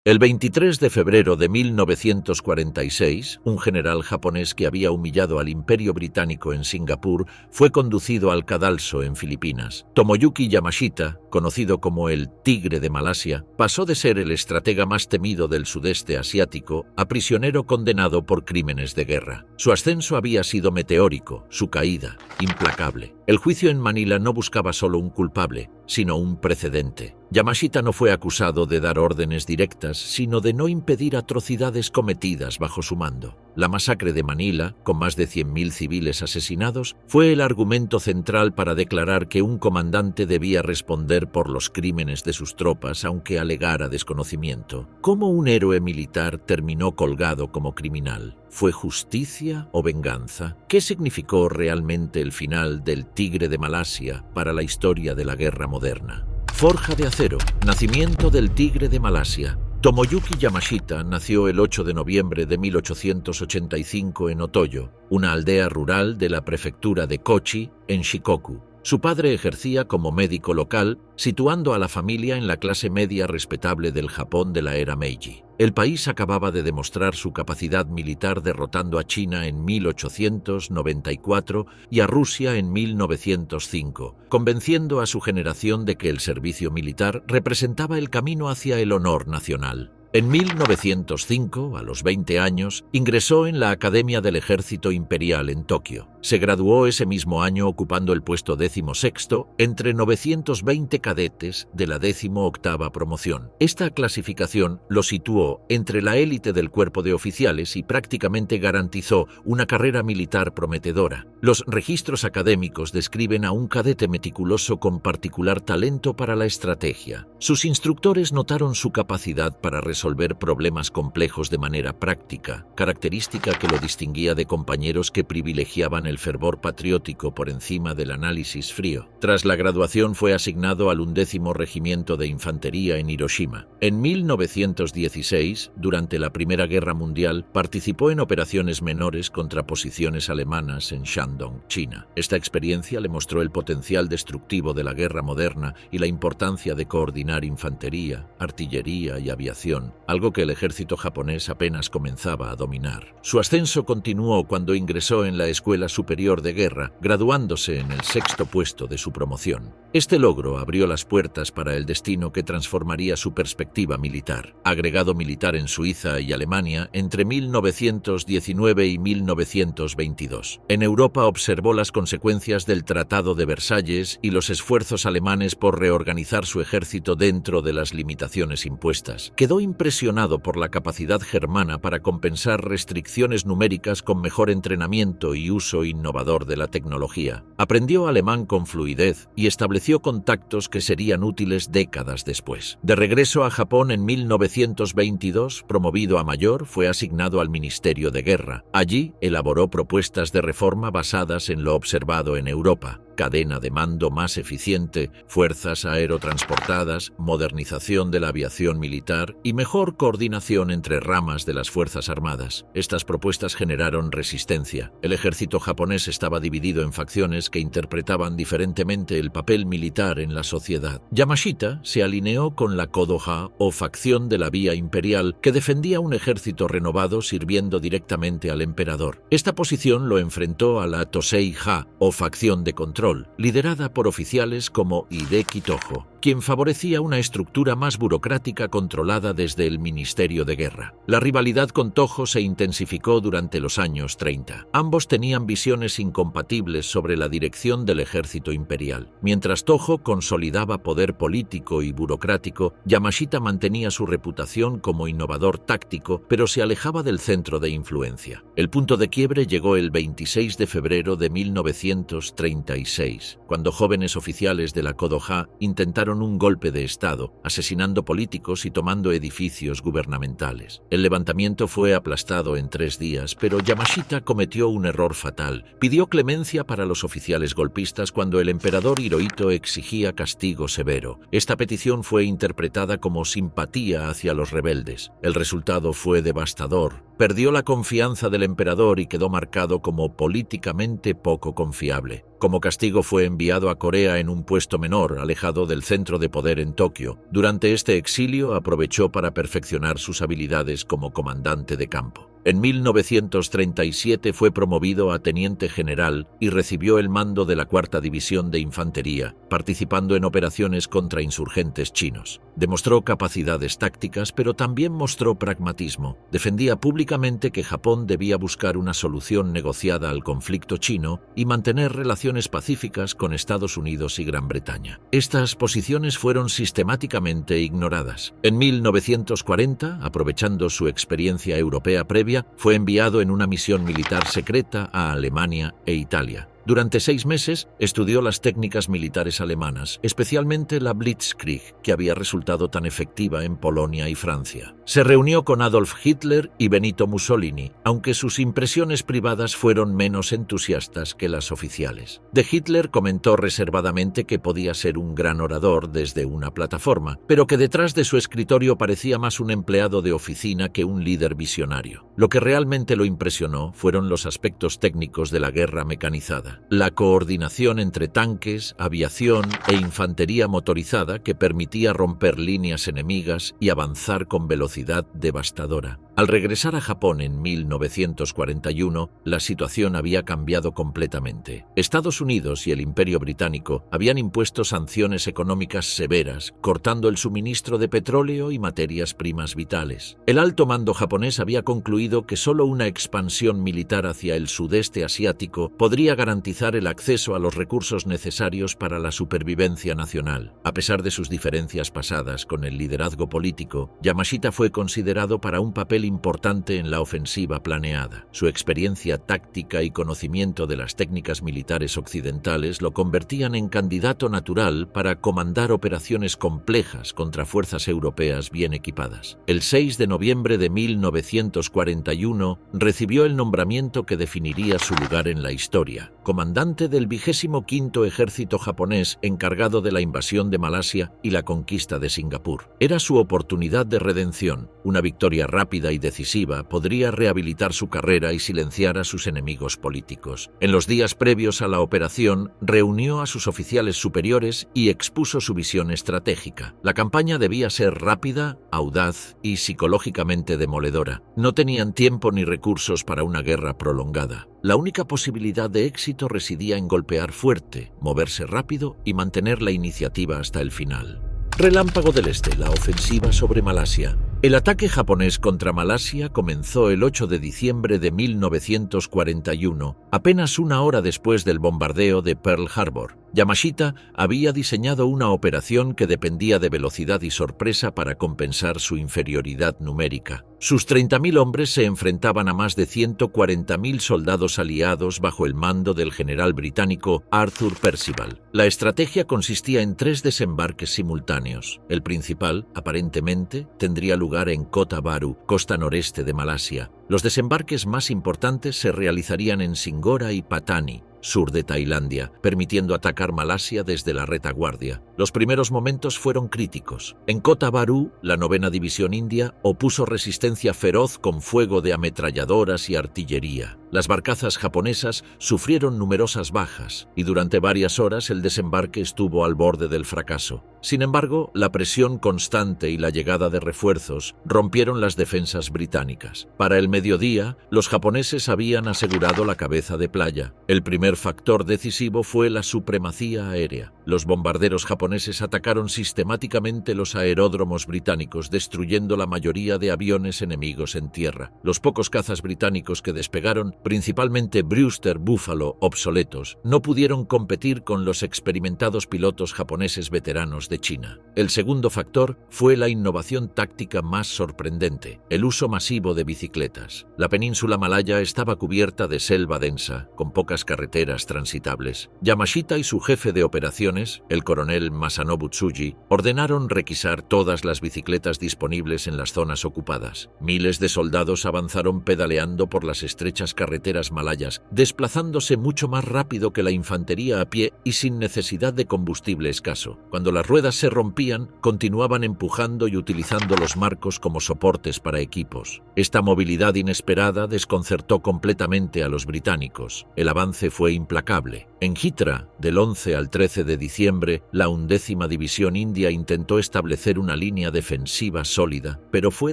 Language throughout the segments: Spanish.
El 23 de febrero de 1946, un general japonés que había humillado al Imperio Británico en Singapur fue conducido al cadalso en Filipinas. Tomoyuki Yamashita, conocido como el Tigre de Malasia, pasó de ser el estratega más temido del sudeste asiático a prisionero condenado por crímenes de guerra. Su ascenso había sido meteórico, su caída implacable. El juicio en Manila no buscaba solo un culpable, sino un precedente. Yamashita no fue acusado de dar órdenes directas, sino de no impedir atrocidades cometidas bajo su mando. La masacre de Manila, con más de 100.000 civiles asesinados, fue el argumento central para declarar que un comandante debía responder por los crímenes de sus tropas, aunque alegara desconocimiento. ¿Cómo un héroe militar terminó colgado como criminal? ¿Fue justicia o venganza? ¿Qué significó realmente el final del Tigre de Malasia para la historia de la guerra moderna? Forja de acero, nacimiento del Tigre de Malasia. Tomoyuki Yamashita nació el 8 de noviembre de 1885 en Otoyo, una aldea rural de la prefectura de Kochi, en Shikoku. Su padre ejercía como médico local, situando a la familia en la clase media respetable del Japón de la era Meiji. El país acababa de demostrar su capacidad militar derrotando a China en 1894 y a Rusia en 1905, convenciendo a su generación de que el servicio militar representaba el camino hacia el honor nacional. En 1905, a los 20 años, ingresó en la Academia del Ejército Imperial en Tokio. Se graduó ese mismo año ocupando el puesto 16º entre 920 cadetes de la 18ª promoción. Esta clasificación lo situó entre la élite del cuerpo de oficiales y prácticamente garantizó una carrera militar prometedora. Los registros académicos describen a un cadete meticuloso con particular talento para la estrategia. Sus instructores notaron su capacidad para resolver problemas complejos de manera práctica, característica que lo distinguía de compañeros que privilegiaban el fervor patriótico por encima del análisis frío. Tras la graduación fue asignado al 11º Regimiento de Infantería en Hiroshima. En 1916, durante la Primera Guerra Mundial, participó en operaciones menores contra posiciones alemanas en Shandong, China. Esta experiencia le mostró el potencial destructivo de la guerra moderna y la importancia de coordinar infantería, artillería y aviación, algo que el ejército japonés apenas comenzaba a dominar. Su ascenso continuó cuando ingresó en la Escuela Superior de Guerra, graduándose en el 6º puesto de su promoción. Este logro abrió las puertas para el destino que transformaría su perspectiva militar. Agregado militar en Suiza y Alemania entre 1919 y 1922. En Europa observó las consecuencias del Tratado de Versalles y los esfuerzos alemanes por reorganizar su ejército dentro de las limitaciones impuestas. Quedó impresionado por la capacidad germana para compensar restricciones numéricas con mejor entrenamiento y uso innovador de la tecnología. Aprendió alemán con fluidez y estableció contactos que serían útiles décadas después. De regreso a Japón en 1922, promovido a mayor, fue asignado al Ministerio de Guerra. Allí elaboró propuestas de reforma basadas en lo observado en Europa: cadena de mando más eficiente, fuerzas aerotransportadas, modernización de la aviación militar y mejor coordinación entre ramas de las Fuerzas Armadas. Estas propuestas generaron resistencia. El ejército japonés estaba dividido en facciones que interpretaban diferentemente el papel militar en la sociedad. Yamashita se alineó con la Kodoha, o facción de la vía imperial, que defendía un ejército renovado sirviendo directamente al emperador. Esta posición lo enfrentó a la Tosei-ha, o facción de control, liderada por oficiales como Hideki Tojo, quien favorecía una estructura más burocrática controlada desde el Ministerio de Guerra. La rivalidad con Tojo se intensificó durante los años 30. Ambos tenían visiones incompatibles sobre la dirección del ejército imperial. Mientras Tojo consolidaba poder político y burocrático, Yamashita mantenía su reputación como innovador táctico, pero se alejaba del centro de influencia. El punto de quiebre llegó el 26 de febrero de 1936, cuando jóvenes oficiales de la Kodoha intentaron un golpe de Estado, asesinando políticos y tomando edificios gubernamentales. El levantamiento fue aplastado en 3 días, pero Yamashita cometió un error fatal. Pidió clemencia para los oficiales golpistas cuando el emperador Hirohito exigía castigo severo. Esta petición fue interpretada como simpatía hacia los rebeldes. El resultado fue devastador. Perdió la confianza del emperador y quedó marcado como políticamente poco confiable. Como castigo fue enviado a Corea en un puesto menor, alejado del centro centro de poder en Tokio. Durante este exilio aprovechó para perfeccionar sus habilidades como comandante de campo. En 1937 fue promovido a teniente general y recibió el mando de la 4ª División de Infantería, participando en operaciones contra insurgentes chinos. Demostró capacidades tácticas, pero también mostró pragmatismo. Defendía públicamente que Japón debía buscar una solución negociada al conflicto chino y mantener relaciones pacíficas con Estados Unidos y Gran Bretaña. Estas posiciones fueron sistemáticamente ignoradas. En 1940, aprovechando su experiencia europea previa, fue enviado en una misión militar secreta a Alemania e Italia. Durante 6 meses estudió las técnicas militares alemanas, especialmente la Blitzkrieg, que había resultado tan efectiva en Polonia y Francia. Se reunió con Adolf Hitler y Benito Mussolini, aunque sus impresiones privadas fueron menos entusiastas que las oficiales. De Hitler comentó reservadamente que podía ser un gran orador desde una plataforma, pero que detrás de su escritorio parecía más un empleado de oficina que un líder visionario. Lo que realmente lo impresionó fueron los aspectos técnicos de la guerra mecanizada. La coordinación entre tanques, aviación e infantería motorizada que permitía romper líneas enemigas y avanzar con velocidad devastadora. Al regresar a Japón en 1941, la situación había cambiado completamente. Estados Unidos y el Imperio Británico habían impuesto sanciones económicas severas, cortando el suministro de petróleo y materias primas vitales. El alto mando japonés había concluido que solo una expansión militar hacia el sudeste asiático podría garantizar el acceso a los recursos necesarios para la supervivencia nacional. A pesar de sus diferencias pasadas con el liderazgo político, Yamashita fue considerado para un papel importante en la ofensiva planeada. Su experiencia táctica y conocimiento de las técnicas militares occidentales lo convertían en candidato natural para comandar operaciones complejas contra fuerzas europeas bien equipadas. El 6 de noviembre de 1941 recibió el nombramiento que definiría su lugar en la historia: comandante del 25º Ejército japonés encargado de la invasión de Malasia y la conquista de Singapur. Era su oportunidad de redención. Una victoria rápida y decisiva podría rehabilitar su carrera y silenciar a sus enemigos políticos. En los días previos a la operación, reunió a sus oficiales superiores y expuso su visión estratégica. La campaña debía ser rápida, audaz y psicológicamente demoledora. No tenían tiempo ni recursos para una guerra prolongada. La única posibilidad de éxito residía en golpear fuerte, moverse rápido y mantener la iniciativa hasta el final. Relámpago del Este, la ofensiva sobre Malasia. El ataque japonés contra Malasia comenzó el 8 de diciembre de 1941, apenas una hora después del bombardeo de Pearl Harbor. Yamashita había diseñado una operación que dependía de velocidad y sorpresa para compensar su inferioridad numérica. Sus 30.000 hombres se enfrentaban a más de 140.000 soldados aliados bajo el mando del general británico Arthur Percival. La estrategia consistía en 3 desembarques simultáneos. El principal, aparentemente, tendría lugar en Kota Baru, costa noreste de Malasia. Los desembarques más importantes se realizarían en Singora y Patani, sur de Tailandia, permitiendo atacar Malasia desde la retaguardia. Los primeros momentos fueron críticos. En Kota Baru, la 9ª División India opuso resistencia feroz con fuego de ametralladoras y artillería. Las barcazas japonesas sufrieron numerosas bajas y durante varias horas el desembarque estuvo al borde del fracaso. Sin embargo, la presión constante y la llegada de refuerzos rompieron las defensas británicas. Para el mediodía, los japoneses habían asegurado la cabeza de playa. El primer factor decisivo fue la supremacía aérea. Los bombarderos japoneses atacaron sistemáticamente los aeródromos británicos, destruyendo la mayoría de aviones enemigos en tierra. Los pocos cazas británicos que despegaron, principalmente Brewster Buffalo obsoletos, no pudieron competir con los experimentados pilotos japoneses veteranos de China. El segundo factor fue la innovación táctica más sorprendente: el uso masivo de bicicletas. La península malaya estaba cubierta de selva densa, con pocas carreteras transitables. Yamashita y su jefe de operaciones, el coronel Masanobu Tsuji, ordenaron requisar todas las bicicletas disponibles en las zonas ocupadas. Miles de soldados avanzaron pedaleando por las estrechas carreteras malayas, desplazándose mucho más rápido que la infantería a pie y sin necesidad de combustible escaso. Cuando las ruedas se rompían, continuaban empujando y utilizando los marcos como soportes para equipos. Esta movilidad inesperada desconcertó completamente a los británicos. El avance fue implacable. En Hitra, del 11 al 13 de diciembre, la 11ª División India intentó establecer una línea defensiva sólida, pero fue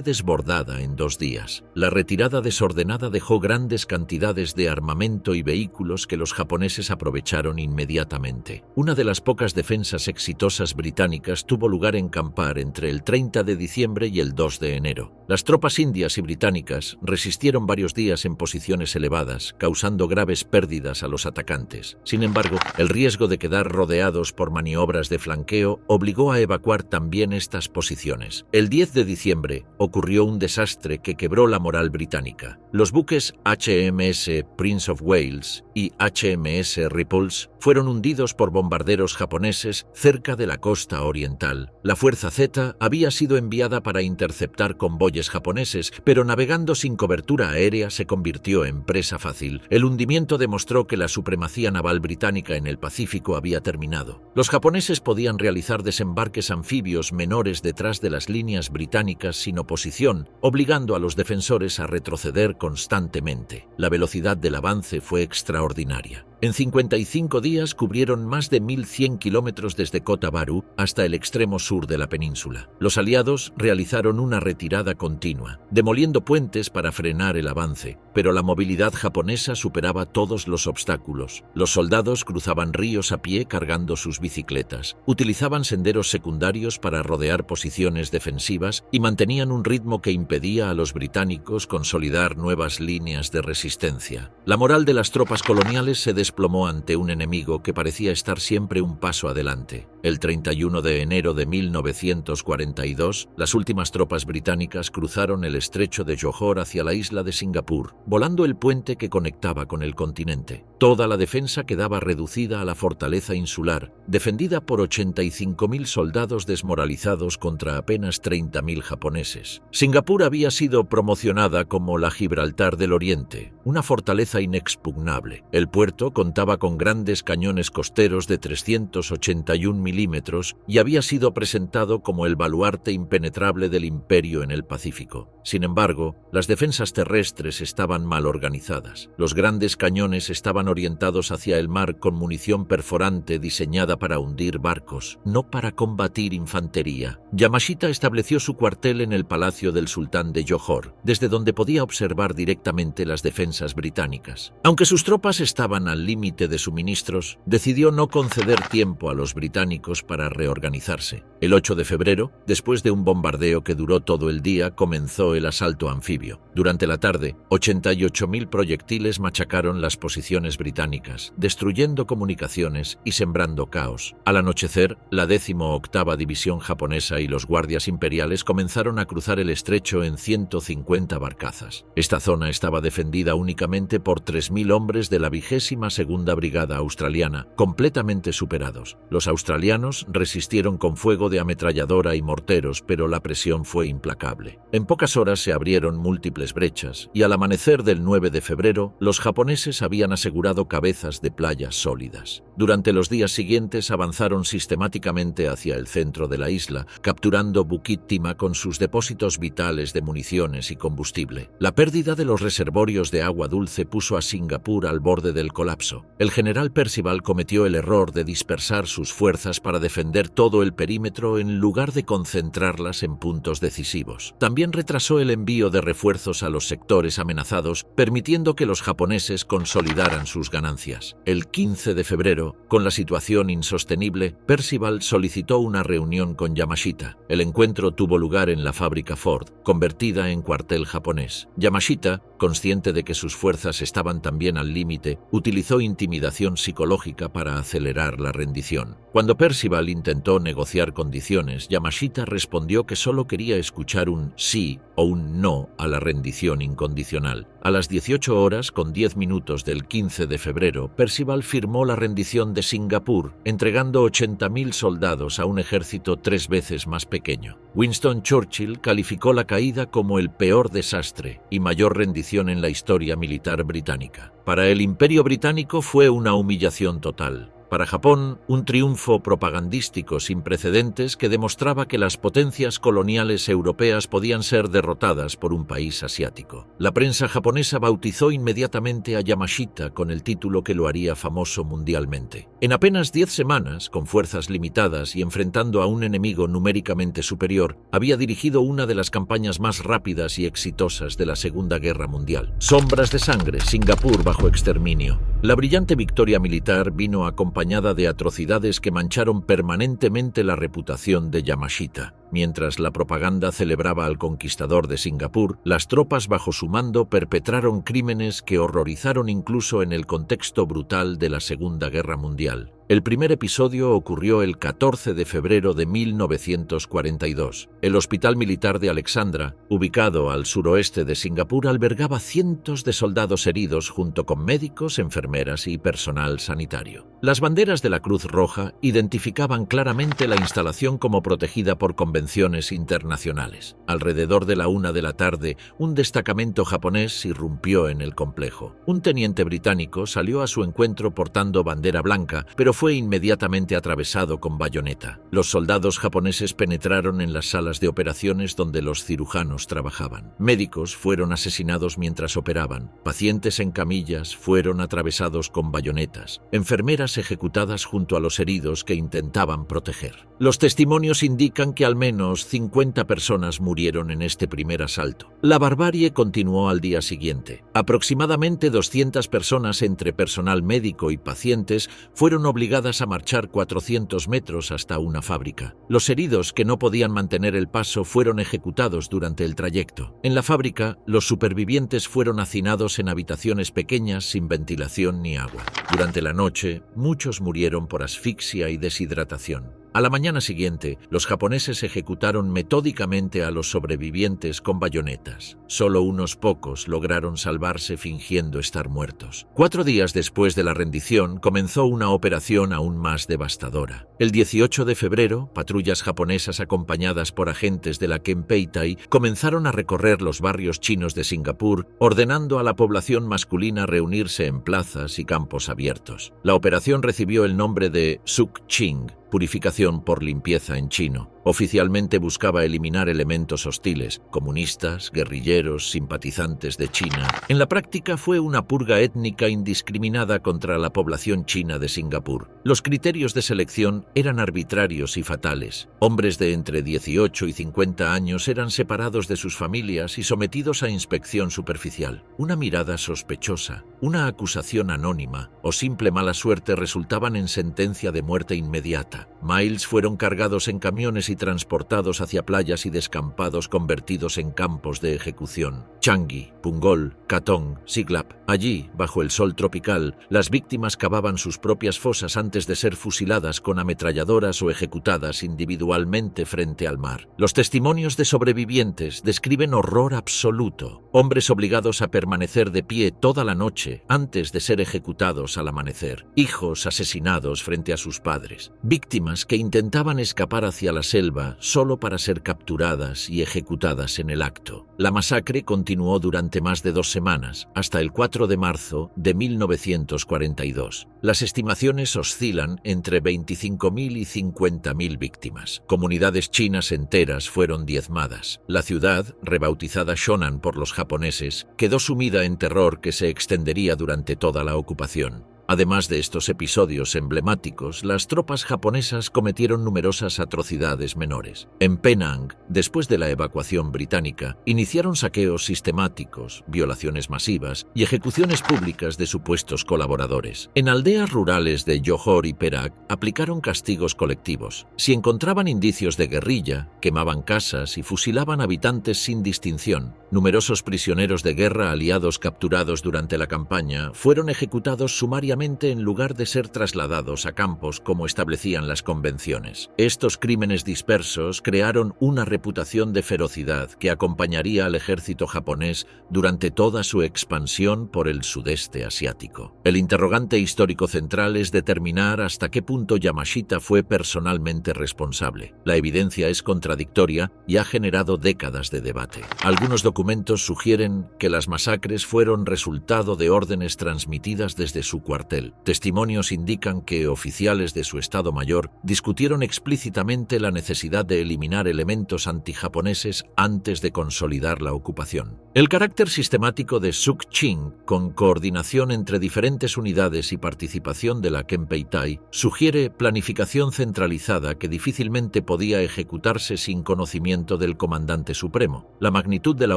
desbordada en 2 días. La retirada desordenada dejó grandes cantidades de armamento y vehículos que los japoneses aprovecharon inmediatamente. Una de las pocas defensas exitosas británicas tuvo lugar en Kampar entre el 30 de diciembre y el 2 de enero. Las tropas indias y británicas resistieron varios días en posiciones elevadas, causando graves pérdidas a los atacantes. Sin embargo, el riesgo de quedar rodeados por maniobras de flanqueo obligó a evacuar también estas posiciones. El 10 de diciembre ocurrió un desastre que quebró la moral británica. Los buques HMS Prince of Wales y HMS Repulse fueron hundidos por bombarderos japoneses cerca de la costa oriental. La Fuerza Z había sido enviada para interceptar convoyes japoneses, pero navegando sin cobertura aérea se convirtió en presa fácil. El hundimiento demostró que la supremacía naval británica en el Pacífico había terminado. Los japoneses podían realizar desembarques anfibios menores detrás de las líneas británicas sin oposición, obligando a los defensores a retroceder constantemente. La velocidad del avance fue extraordinaria. En 55 días cubrieron más de 1.100 kilómetros desde Kota Baru hasta el extremo sur de la península. Los aliados realizaron una retirada continua, demoliendo puentes para frenar el avance, pero la movilidad japonesa superaba todos los obstáculos. Los soldados cruzaban ríos a pie cargando sus bicicletas, utilizaban senderos secundarios para rodear posiciones defensivas y mantenían un ritmo que impedía a los británicos consolidar nuevas líneas de resistencia. La moral de las tropas coloniales se desplomó ante un enemigo que parecía estar siempre un paso adelante. El 31 de enero de 1942, las últimas tropas británicas cruzaron el estrecho de Johor hacia la isla de Singapur, volando el puente que conectaba con el continente. Toda la defensa quedaba reducida a la fortaleza insular, defendida por 85.000 soldados desmoralizados contra apenas 30.000 japoneses. Singapur había sido promocionada como la Gibraltar del Oriente, una fortaleza inexpugnable. El puerto contaba con grandes cañones costeros de 381 milímetros y había sido presentado como el baluarte impenetrable del imperio en el Pacífico. Sin embargo, las defensas terrestres estaban mal organizadas. Los grandes cañones estaban orientados hacia el mar con munición perforante diseñada para hundir barcos, no para combatir infantería. Yamashita estableció su cuartel en el palacio del sultán de Johor, desde donde podía observar directamente las defensas británicas. Aunque sus tropas estaban al límite de suministros, decidió no conceder tiempo a los británicos para reorganizarse. El 8 de febrero, después de un bombardeo que duró todo el día, comenzó el asalto anfibio. Durante la tarde, 88.000 proyectiles machacaron las posiciones británicas, destruyendo comunicaciones y sembrando caos. Al anochecer, la 18ª División japonesa y los guardias imperiales comenzaron a cruzar el estrecho en 150 barcazas. Esta zona estaba defendida únicamente por 3.000 hombres de la 22ª Brigada Australiana, completamente superados. Los australianos resistieron con fuego de ametralladora y morteros, pero la presión fue implacable. En pocas horas se abrieron múltiples brechas y al amanecer del 9 de febrero, los japoneses habían asegurado cabezas de playa sólidas. Durante los días siguientes avanzaron sistemáticamente hacia el centro de la isla, capturando Bukit Timah con sus depósitos vitales de municiones y combustible. La pérdida de los reservorios de agua dulce puso a Singapur al borde del colapso. El general Percival cometió el error de dispersar sus fuerzas para defender todo el perímetro en lugar de concentrarlas en puntos decisivos. También retrasó el envío de refuerzos a los sectores amenazados, permitiendo que los japoneses consolidaran sus ganancias. El 15 de febrero, con la situación insostenible, Percival solicitó una reunión con Yamashita. El encuentro tuvo lugar en la fábrica Ford, convertida en cuartel japonés. Yamashita, consciente de que sus fuerzas estaban también al límite, utilizó intimidación psicológica para acelerar la rendición. Cuando Percival intentó negociar condiciones, Yamashita respondió que solo quería escuchar un sí o un no a la rendición incondicional. A las 18 horas con 10 minutos del 15 de febrero, Percival firmó la rendición de Singapur, entregando 80.000 soldados a un ejército 3 veces más pequeño. Winston Churchill calificó la caída como el peor desastre y mayor rendición en la historia militar británica. Para el Imperio británico fue una humillación total. Para Japón, un triunfo propagandístico sin precedentes que demostraba que las potencias coloniales europeas podían ser derrotadas por un país asiático. La prensa japonesa bautizó inmediatamente a Yamashita con el título que lo haría famoso mundialmente. En apenas 10 semanas, con fuerzas limitadas y enfrentando a un enemigo numéricamente superior, había dirigido una de las campañas más rápidas y exitosas de la Segunda Guerra Mundial. Sombras de sangre, Singapur bajo exterminio. La brillante victoria militar vino acompañada de atrocidades que mancharon permanentemente la reputación de Yamashita. Mientras la propaganda celebraba al conquistador de Singapur, las tropas bajo su mando perpetraron crímenes que horrorizaron incluso en el contexto brutal de la Segunda Guerra Mundial. El primer episodio ocurrió el 14 de febrero de 1942. El Hospital Militar de Alexandra, ubicado al suroeste de Singapur, albergaba cientos de soldados heridos junto con médicos, enfermeras y personal sanitario. Las banderas de la Cruz Roja identificaban claramente la instalación como protegida por convenciones internacionales. Alrededor de la 1 de la tarde, un destacamento japonés irrumpió en el complejo. Un teniente británico salió a su encuentro portando bandera blanca, pero fue inmediatamente atravesado con bayoneta. Los soldados japoneses penetraron en las salas de operaciones donde los cirujanos trabajaban. Médicos fueron asesinados mientras operaban. Pacientes en camillas fueron atravesados con bayonetas. Enfermeras ejecutadas junto a los heridos que intentaban proteger. Los testimonios indican que al menos 50 personas murieron en este primer asalto. La barbarie continuó al día siguiente. Aproximadamente 200 personas entre personal médico y pacientes fueron obligadas a marchar 400 metros hasta una fábrica. Los heridos que no podían mantener el paso fueron ejecutados durante el trayecto. En la fábrica, los supervivientes fueron hacinados en habitaciones pequeñas sin ventilación ni agua. Durante la noche, muchos murieron por asfixia y deshidratación. A la mañana siguiente, los japoneses ejecutaron metódicamente a los sobrevivientes con bayonetas. Solo unos pocos lograron salvarse fingiendo estar muertos. 4 días después de la rendición, comenzó una operación aún más devastadora. El 18 de febrero, patrullas japonesas acompañadas por agentes de la Kempeitai comenzaron a recorrer los barrios chinos de Singapur, ordenando a la población masculina reunirse en plazas y campos abiertos. La operación recibió el nombre de Suk-Ching, purificación por limpieza en chino. Oficialmente buscaba eliminar elementos hostiles, comunistas, guerrilleros, simpatizantes de China. En la práctica fue una purga étnica indiscriminada contra la población china de Singapur. Los criterios de selección eran arbitrarios y fatales. Hombres de entre 18 y 50 años eran separados de sus familias y sometidos a inspección superficial. Una mirada sospechosa, una acusación anónima o simple mala suerte resultaban en sentencia de muerte inmediata. Miles fueron cargados en camiones y transportados hacia playas y descampados convertidos en campos de ejecución. Changi, Punggol, Katong, Siglap. Allí, bajo el sol tropical, las víctimas cavaban sus propias fosas antes de ser fusiladas con ametralladoras o ejecutadas individualmente frente al mar. Los testimonios de sobrevivientes describen horror absoluto. Hombres obligados a permanecer de pie toda la noche antes de ser ejecutados al amanecer. Hijos asesinados frente a sus padres. Víctimas que intentaban escapar hacia la selva solo para ser capturadas y ejecutadas en el acto. La masacre continuó durante más de 2 semanas, hasta el 4 de marzo de 1942. Las estimaciones oscilan entre 25.000 y 50.000 víctimas. Comunidades chinas enteras fueron diezmadas. La ciudad, rebautizada Shonan por los japoneses, quedó sumida en terror que se extendería durante toda la ocupación. Además de estos episodios emblemáticos, las tropas japonesas cometieron numerosas atrocidades menores. En Penang, después de la evacuación británica, iniciaron saqueos sistemáticos, violaciones masivas y ejecuciones públicas de supuestos colaboradores. En aldeas rurales de Johor y Perak, aplicaron castigos colectivos. Si encontraban indicios de guerrilla, quemaban casas y fusilaban habitantes sin distinción. Numerosos prisioneros de guerra aliados capturados durante la campaña fueron ejecutados sumariamente en lugar de ser trasladados a campos como establecían las convenciones. Estos crímenes dispersos crearon una reputación de ferocidad que acompañaría al ejército japonés durante toda su expansión por el sudeste asiático. El interrogante histórico central es determinar hasta qué punto Yamashita fue personalmente responsable. La evidencia es contradictoria y ha generado décadas de debate. Algunos documentos sugieren que las masacres fueron resultado de órdenes transmitidas desde su cuartel cuartel. Testimonios indican que oficiales de su Estado Mayor discutieron explícitamente la necesidad de eliminar elementos antijaponeses antes de consolidar la ocupación. El carácter sistemático de Suk-Ching, con coordinación entre diferentes unidades y participación de la Kempeitai, sugiere planificación centralizada que difícilmente podía ejecutarse sin conocimiento del comandante supremo. La magnitud de la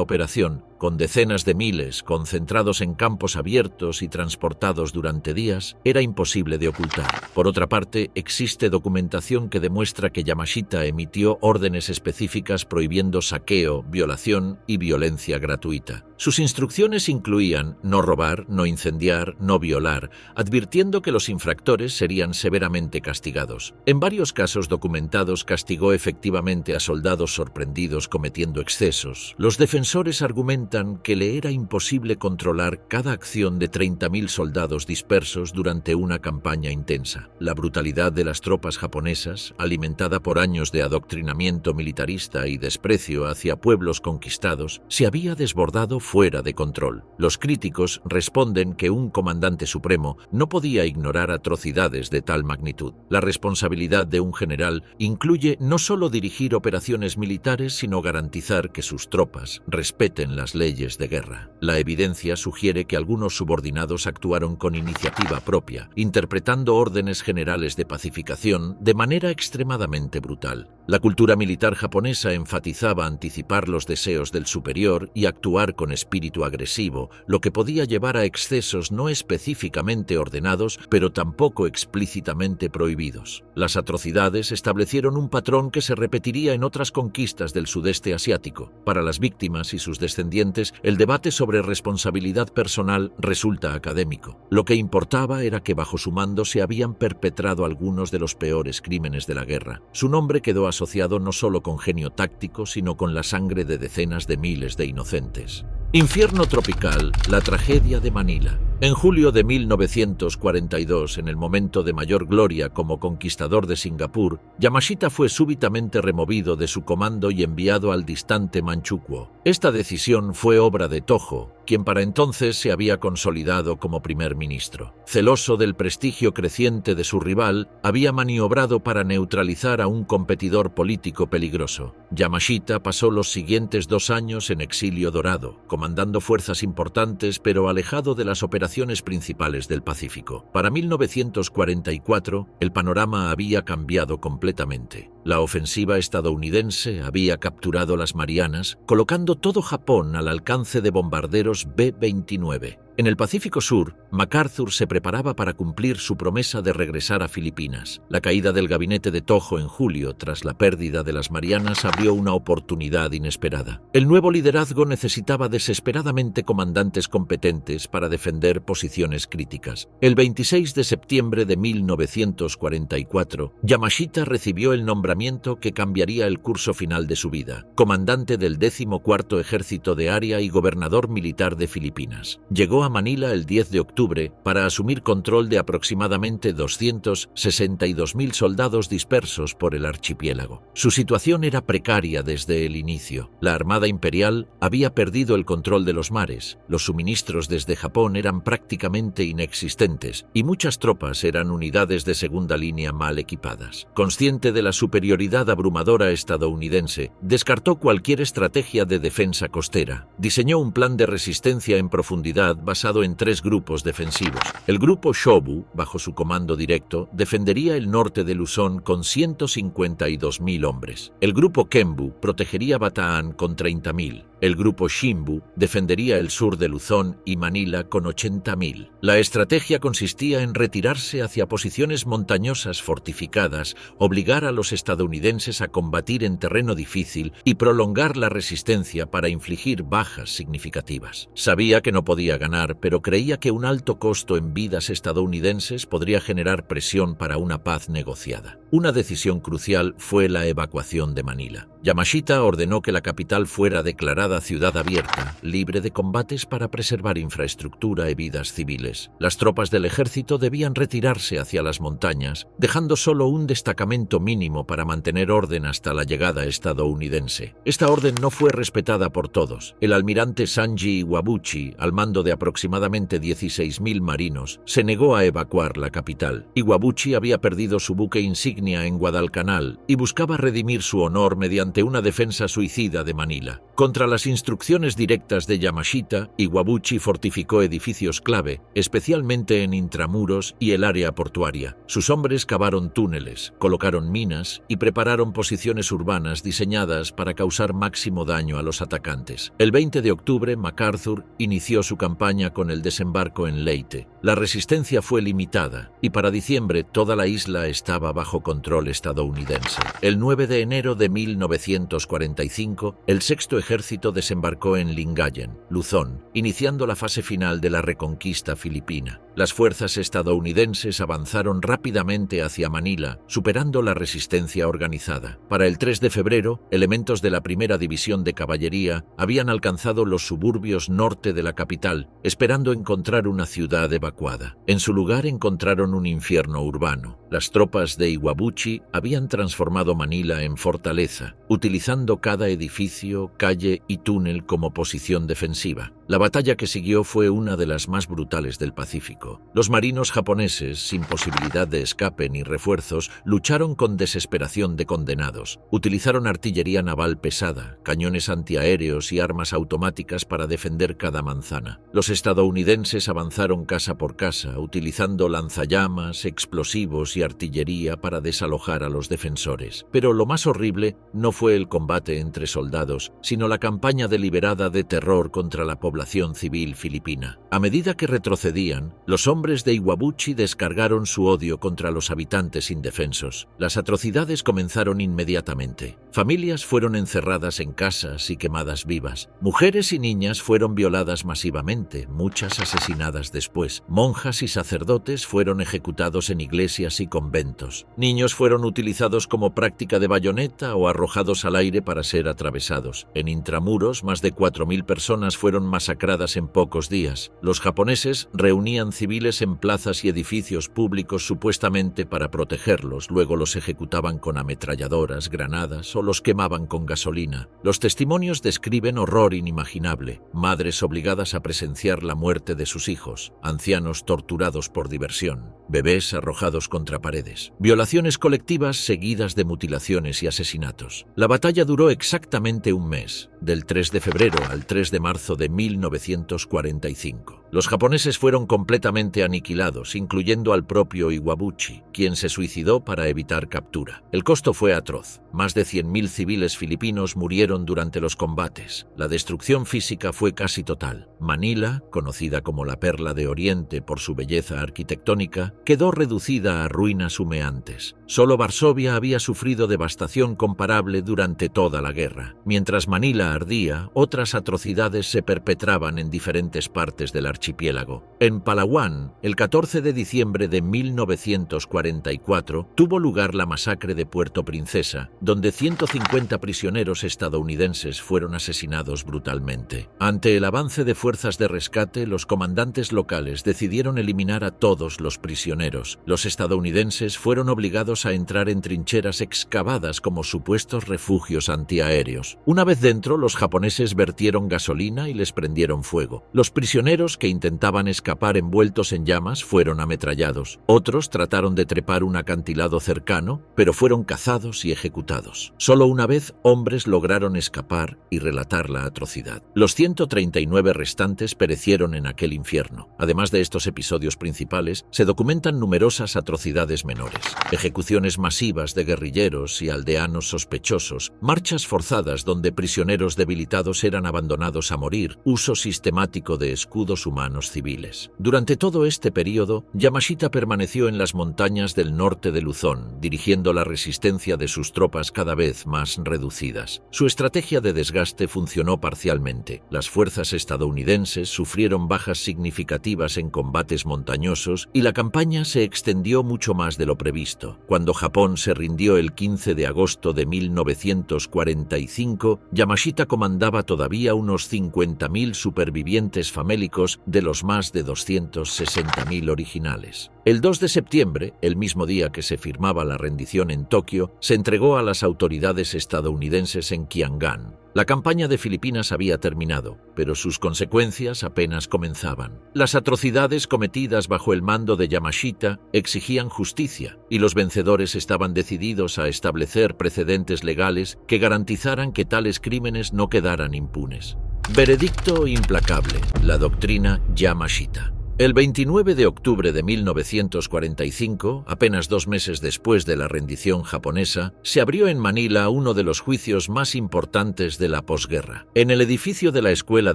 operación, con decenas de miles concentrados en campos abiertos y transportados durante días, era imposible de ocultar. Por otra parte, existe documentación que demuestra que Yamashita emitió órdenes específicas prohibiendo saqueo, violación y violencia gratuita. Sus instrucciones incluían no robar, no incendiar, no violar, advirtiendo que los infractores serían severamente castigados. En varios casos documentados castigó efectivamente a soldados sorprendidos cometiendo excesos. Los defensores argumentan que le era imposible controlar cada acción de 30.000 soldados dispersos durante una campaña intensa. La brutalidad de las tropas japonesas, alimentada por años de adoctrinamiento militarista y desprecio hacia pueblos conquistados, se había desbordado fuera de control. Los críticos responden que un comandante supremo no podía ignorar atrocidades de tal magnitud. La responsabilidad de un general incluye no solo dirigir operaciones militares, sino garantizar que sus tropas respeten las leyes de guerra. La evidencia sugiere que algunos subordinados actuaron con iniciativa propia, interpretando órdenes generales de pacificación de manera extremadamente brutal. La cultura militar japonesa enfatizaba anticipar los deseos del superior y actuar con espíritu agresivo, lo que podía llevar a excesos no específicamente ordenados, pero tampoco explícitamente prohibidos. Las atrocidades establecieron un patrón que se repetiría en otras conquistas del sudeste asiático. Para las víctimas y sus descendientes, el debate sobre responsabilidad personal resulta académico. Lo que importaba era que bajo su mando se habían perpetrado algunos de los peores crímenes de la guerra. Su nombre quedó asociado no solo con genio táctico, sino con la sangre de decenas de miles de inocentes. Infierno tropical, la tragedia de Manila. En julio de 1942, en el momento de mayor gloria como conquistador de Singapur, Yamashita fue súbitamente removido de su comando y enviado al distante Manchukuo. Esta decisión fue obra de Tojo, quien para entonces se había consolidado como primer ministro. Celoso del prestigio creciente de su rival, había maniobrado para neutralizar a un competidor político peligroso. Yamashita pasó los siguientes 2 años en exilio dorado, comandando fuerzas importantes pero alejado de las operaciones principales del Pacífico. Para 1944, el panorama había cambiado completamente. La ofensiva estadounidense había capturado las Marianas, colocando todo Japón al alcance de bombarderos B-29. En el Pacífico Sur, MacArthur se preparaba para cumplir su promesa de regresar a Filipinas. La caída del gabinete de Tojo en julio, tras la pérdida de las Marianas, abrió una oportunidad inesperada. El nuevo liderazgo necesitaba desesperadamente comandantes competentes para defender posiciones críticas. El 26 de septiembre de 1944, Yamashita recibió el nombramiento que cambiaría el curso final de su vida: comandante del 14º Ejército de Área y gobernador militar de Filipinas. Llegó a Manila el 10 de octubre para asumir control de aproximadamente 262.000 soldados dispersos por el archipiélago. Su situación era precaria desde el inicio. La Armada Imperial había perdido el control de los mares, los suministros desde Japón eran prácticamente inexistentes y muchas tropas eran unidades de segunda línea mal equipadas. Consciente de la superioridad abrumadora estadounidense, descartó cualquier estrategia de defensa costera. Diseñó un plan de resistencia en profundidad basado en 3 grupos defensivos. El grupo Shobu, bajo su comando directo, defendería el norte de Luzón con 152.000 hombres. El grupo Kenbu protegería Bataan con 30.000. El grupo Shimbu defendería el sur de Luzón y Manila con 80.000. La estrategia consistía en retirarse hacia posiciones montañosas fortificadas, obligar a los estadounidenses a combatir en terreno difícil y prolongar la resistencia para infligir bajas significativas. Sabía que no podía ganar, pero creía que un alto costo en vidas estadounidenses podría generar presión para una paz negociada. Una decisión crucial fue la evacuación de Manila. Yamashita ordenó que la capital fuera declarada ciudad abierta, libre de combates para preservar infraestructura y vidas civiles. Las tropas del ejército debían retirarse hacia las montañas, dejando solo un destacamento mínimo para mantener orden hasta la llegada estadounidense. Esta orden no fue respetada por todos. El almirante Sanji Iwabuchi, al mando de aproximadamente aproximadamente 16.000 marinos, se negó a evacuar la capital. Iwabuchi había perdido su buque insignia en Guadalcanal y buscaba redimir su honor mediante una defensa suicida de Manila. Contra las instrucciones directas de Yamashita, Iwabuchi fortificó edificios clave, especialmente en Intramuros y el área portuaria. Sus hombres cavaron túneles, colocaron minas y prepararon posiciones urbanas diseñadas para causar máximo daño a los atacantes. El 20 de octubre, MacArthur inició su campaña con el desembarco en Leyte. La resistencia fue limitada y para diciembre toda la isla estaba bajo control estadounidense. El 9 de enero de 1945, el Sexto Ejército desembarcó en Lingayen, Luzón, iniciando la fase final de la reconquista filipina. Las fuerzas estadounidenses avanzaron rápidamente hacia Manila, superando la resistencia organizada. Para el 3 de febrero, elementos de la Primera División de Caballería habían alcanzado los suburbios norte de la capital, esperando encontrar una ciudad evacuada. En su lugar encontraron un infierno urbano. Las tropas de Iwabuchi habían transformado Manila en fortaleza, utilizando cada edificio, calle y túnel como posición defensiva. La batalla que siguió fue una de las más brutales del Pacífico. Los marinos japoneses, sin posibilidad de escape ni refuerzos, lucharon con desesperación de condenados. Utilizaron artillería naval pesada, cañones antiaéreos y armas automáticas para defender cada manzana. Los estadounidenses avanzaron casa por casa, utilizando lanzallamas, explosivos y artillería para desalojar a los defensores. Pero lo más horrible no fue el combate entre soldados, sino la campaña deliberada de terror contra la población civil filipina. A medida que retrocedían, los hombres de Iwabuchi descargaron su odio contra los habitantes indefensos. Las atrocidades comenzaron inmediatamente. Familias fueron encerradas en casas y quemadas vivas. Mujeres y niñas fueron violadas masivamente, muchas asesinadas después. Monjas y sacerdotes fueron ejecutados en iglesias y conventos. Niños fueron utilizados como práctica de bayoneta o arrojados al aire para ser atravesados. En Intramuros, más de 4.000 personas fueron masacradas en pocos días. Los japoneses reunían civiles en plazas y edificios públicos supuestamente para protegerlos, luego los ejecutaban con ametralladoras, granadas o los quemaban con gasolina. Los testimonios describen horror inimaginable, madres obligadas a presenciar la muerte de sus hijos, ancianos torturados por diversión, bebés arrojados contra paredes, violaciones colectivas seguidas de mutilaciones y asesinatos. La batalla duró exactamente un mes, del 3 de febrero al 3 de marzo de 1945. Los japoneses fueron completamente aniquilados, incluyendo al propio Iwabuchi, quien se suicidó para evitar captura. El costo fue atroz. Más de 100.000 civiles filipinos murieron durante los combates. La destrucción física fue casi total. Manila, conocida como la Perla de Oriente por su belleza arquitectónica, quedó reducida a ruinas humeantes. Solo Varsovia había sufrido devastación comparable durante toda la guerra. Mientras Manila ardía, otras atrocidades se perpetraban en diferentes partes del archipiélago. En Palawan, el 14 de diciembre de 1944, tuvo lugar la masacre de Puerto Princesa, donde 150 prisioneros estadounidenses fueron asesinados brutalmente. Ante el avance de fuerzas de rescate, los comandantes locales decidieron eliminar a todos los prisioneros. Los estadounidenses fueron obligados a entrar en trincheras excavadas como supuestos refugios antiaéreos. Una vez dentro, los japoneses vertieron gasolina y les prendieron fuego. Los prisioneros que intentaban escapar envueltos en llamas fueron ametrallados. Otros trataron de trepar un acantilado cercano, pero fueron cazados y ejecutados. Solo una vez hombres lograron escapar y relatar la atrocidad. Los 139 restantes perecieron en aquel infierno. Además de estos episodios principales, se documentan numerosas atrocidades menores. Ejecuciones masivas de guerrilleros y aldeanos sospechosos, marchas forzadas donde prisioneros debilitados eran abandonados a morir, uso sistemático de escudos humanos civiles. Durante todo este periodo, Yamashita permaneció en las montañas del norte de Luzón, dirigiendo la resistencia de sus tropas cada vez más reducidas. Su estrategia de desgaste funcionó parcialmente. Las fuerzas estadounidenses sufrieron bajas significativas en combates montañosos y la campaña se extendió mucho más de lo previsto. Cuando Japón se rindió el 15 de agosto de 1945, Yamashita comandaba todavía unos 50.000 supervivientes famélicos de los más de 260.000 originales. El 2 de septiembre, el mismo día que se firmaba la rendición en Tokio, se entregó a las autoridades estadounidenses en Qiangan. La campaña de Filipinas había terminado, pero sus consecuencias apenas comenzaban. Las atrocidades cometidas bajo el mando de Yamashita exigían justicia, y los vencedores estaban decididos a establecer precedentes legales que garantizaran que tales crímenes no quedaran impunes. Veredicto implacable: la doctrina Yamashita. El 29 de octubre de 1945, apenas 2 meses después de la rendición japonesa, se abrió en Manila uno de los juicios más importantes de la posguerra. En el edificio de la Escuela